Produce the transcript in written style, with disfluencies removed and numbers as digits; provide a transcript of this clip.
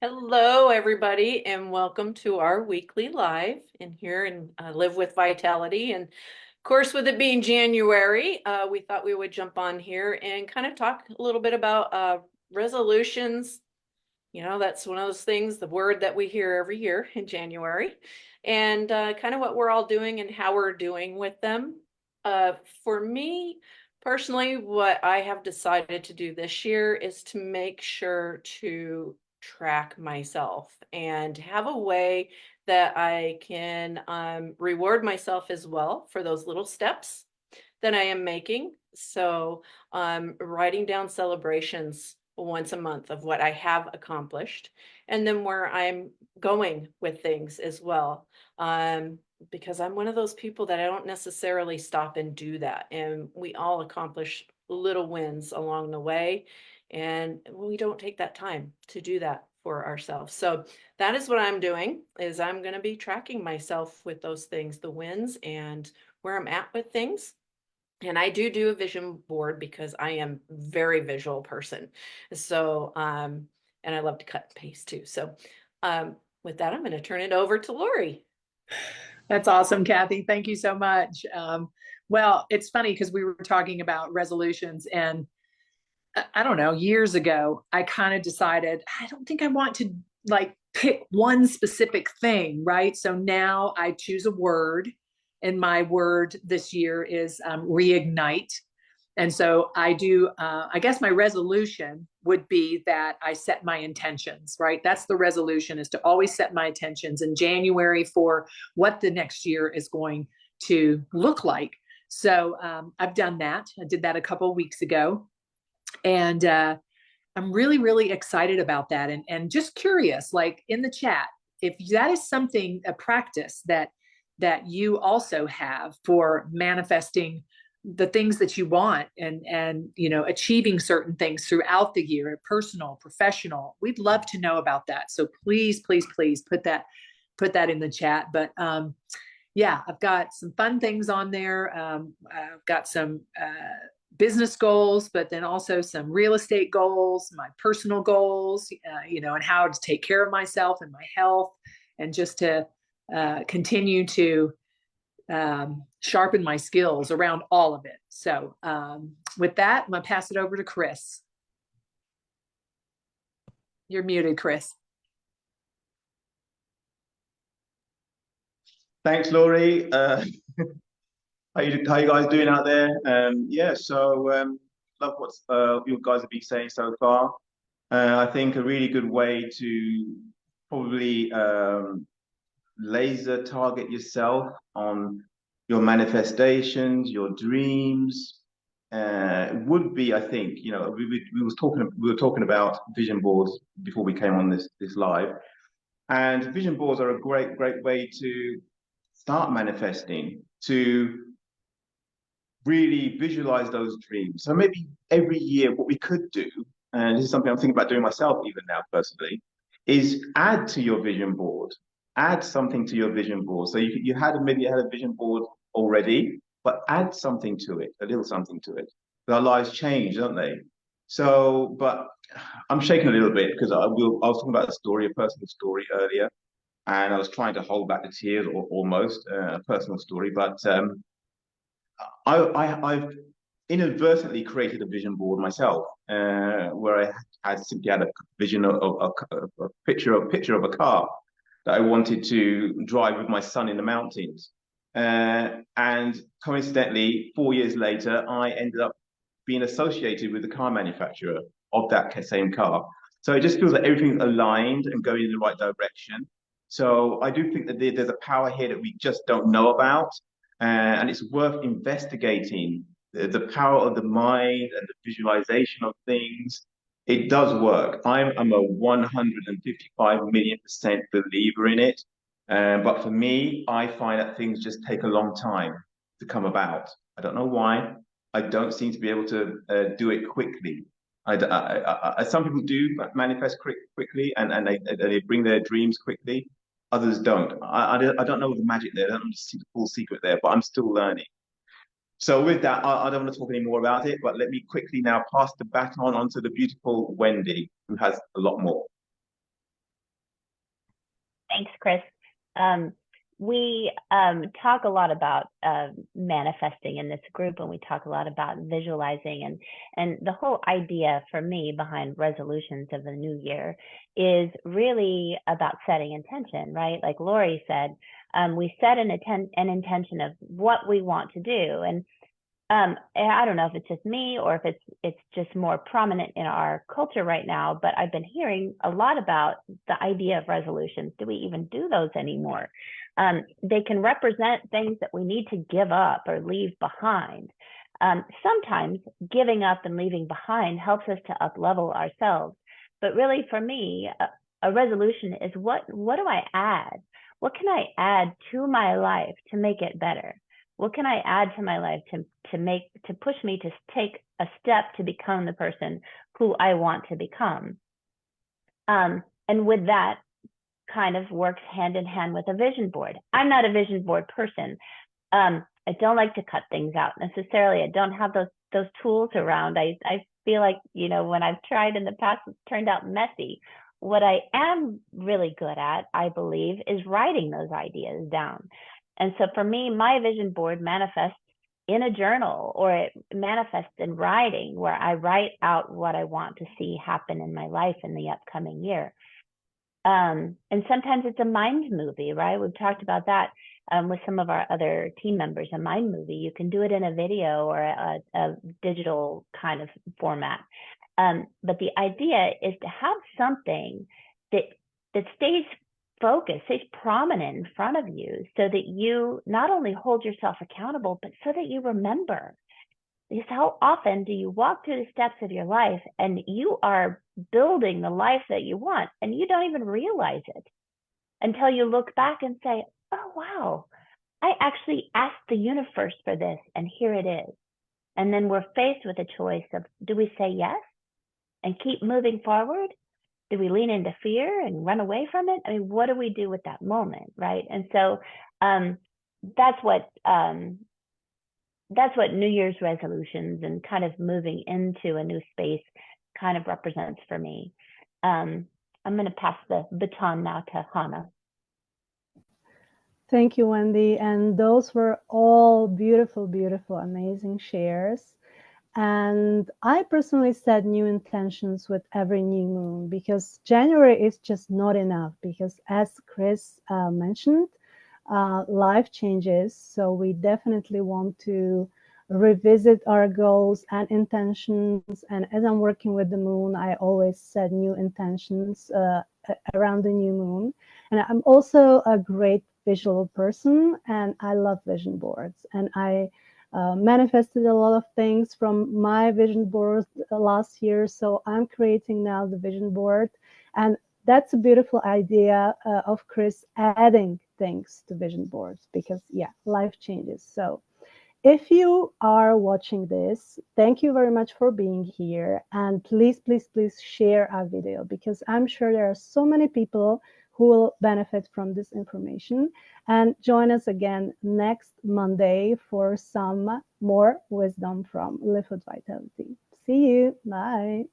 Hello, everybody, and welcome to our weekly live in here and Live with Vitality. And of course, with it being January, we thought we would jump on here and kind of talk a little bit about resolutions. That's one of those things, the word that we hear every year in January, and kind of what we're all doing and how we're doing with them. For me personally, what I have decided to do this year is to make sure to track myself and have a way that I can reward myself as well for those little steps that I am making. So, writing down celebrations once a month of what I have accomplished, and then where I'm going with things as well. Because I'm one of those people that I don't necessarily stop and do that. And we all accomplish little wins along the way, and we don't take that time to do that for ourselves. So that is what I'm doing, is I'm going to be tracking myself with those things, the wins and where I'm at with things. And I do a vision board because I am very visual person. So, and I love to cut and paste too. So, with that, I'm going to turn it over to Lori. That's awesome, Kathy. Thank you so much. Well, it's funny because we were talking about resolutions, and I don't know, years ago, I kind of decided I don't think I want to like pick one specific thing, right? So now I choose a word, and my word this year is reignite. And so I do, I guess my resolution would be that I set my intentions, right? That's the resolution, is to always set my intentions in January for what the next year is going to look like. So I've done that. I did that a couple of weeks ago. And I'm really, really excited about that. And just curious, like in the chat, if that is something, a practice that you also have for manifesting the things that you want, and achieving certain things throughout the year, personal, professional, we'd love to know about that. So please, please, please put that in the chat. But yeah, I've got some fun things on there. I've got some business goals, but then also some real estate goals, my personal goals, and how to take care of myself and my health, and just to continue to sharpen my skills around all of it. So with that, I'm going to pass it over to Chris. You're muted, Chris. Thanks, Laurie. How you guys doing out there? Love what you guys have been saying so far. I think a really good way to probably laser target yourself on your manifestations, your dreams, would be, I think, we were talking about vision boards before we came on this live, and vision boards are a great way to start manifesting, to really visualize those dreams. So maybe every year, what we could do, and this is something I'm thinking about doing myself even now personally, is add to your vision board, add something to your vision board. So you had maybe you had a vision board already, but add something to it, a little something to it. Our lives change, don't they? So, but I'm shaking a little bit because I was talking about a personal story earlier, and I was trying to hold back the tears, or almost a personal story, but I've inadvertently created a vision board myself, where I simply had a vision of a picture of a car that I wanted to drive with my son in the mountains. And coincidentally, 4 years later, I ended up being associated with the car manufacturer of that same car. So it just feels like everything's aligned and going in the right direction. So I do think that there's a power here that we just don't know about, and it's worth investigating the power of the mind and the visualization of things. It does work. I'm a 155 million% believer in it. But for me, I find that things just take a long time to come about. I don't know why. I don't seem to be able to do it quickly. Some people do manifest quickly, and they bring their dreams quickly. Others don't. I don't know the magic there. I don't see the full secret there, but I'm still learning. So with that, I don't want to talk any more about it, but let me quickly now pass the baton on to the beautiful Wendy, who has a lot more. Thanks, Chris. We talk a lot about manifesting in this group, and we talk a lot about visualizing, and the whole idea for me behind resolutions of the new year is really about setting intention, right? Like Lori said, we set an intention of what we want to do, and I don't know if it's just me or if it's just more prominent in our culture right now, but I've been hearing a lot about the idea of resolutions. Do we even do those anymore? They can represent things that we need to give up or leave behind. Sometimes giving up and leaving behind helps us to up-level ourselves. But really, for me, a resolution is what do I add? What can I add to my life to make it better? What can I add to my life to push me to take a step to become the person who I want to become? And with that, kind of works hand in hand with a vision board. I'm not a vision board person. I don't like to cut things out necessarily. I don't have those tools around. I feel like, when I've tried in the past, it's turned out messy. What I am really good at, I believe, is writing those ideas down. And so for me, my vision board manifests in a journal, or it manifests in writing, where I write out what I want to see happen in my life in the upcoming year. And sometimes it's a mind movie, right? We've talked about that with some of our other team members, a mind movie. You can do it in a video or a digital kind of format. But the idea is to have something that stays focused, stays prominent in front of you, so that you not only hold yourself accountable, but so that you remember. Because how often do you walk through the steps of your life and you are building the life that you want, and you don't even realize it until you look back and say, oh, wow, I actually asked the universe for this, and here it is. And then we're faced with a choice of, do we say yes and keep moving forward? Do we lean into fear and run away from it? I mean, what do we do with that moment, right? And so that's what New Year's resolutions and kind of moving into a new space kind of represents for me. I'm going to pass the baton now to Hannah. Thank you, Wendy. And those were all beautiful, beautiful, amazing shares. And I personally set new intentions with every new moon, because January is just not enough, because as Chris mentioned, life changes. So we definitely want to revisit our goals and intentions. And as I'm working with the moon, I always set new intentions around the new moon. And I'm also a great visual person, and I love vision boards. And I manifested a lot of things from my vision board last year. So I'm creating now the vision board. And that's a beautiful idea of Chris adding things to vision boards, because yeah, life changes. So if you are watching this, thank you very much for being here. And please, please, please share our video, because I'm sure there are so many people who will benefit from this information. And join us again next Monday for some more wisdom from Live with Vitality. See you. Bye.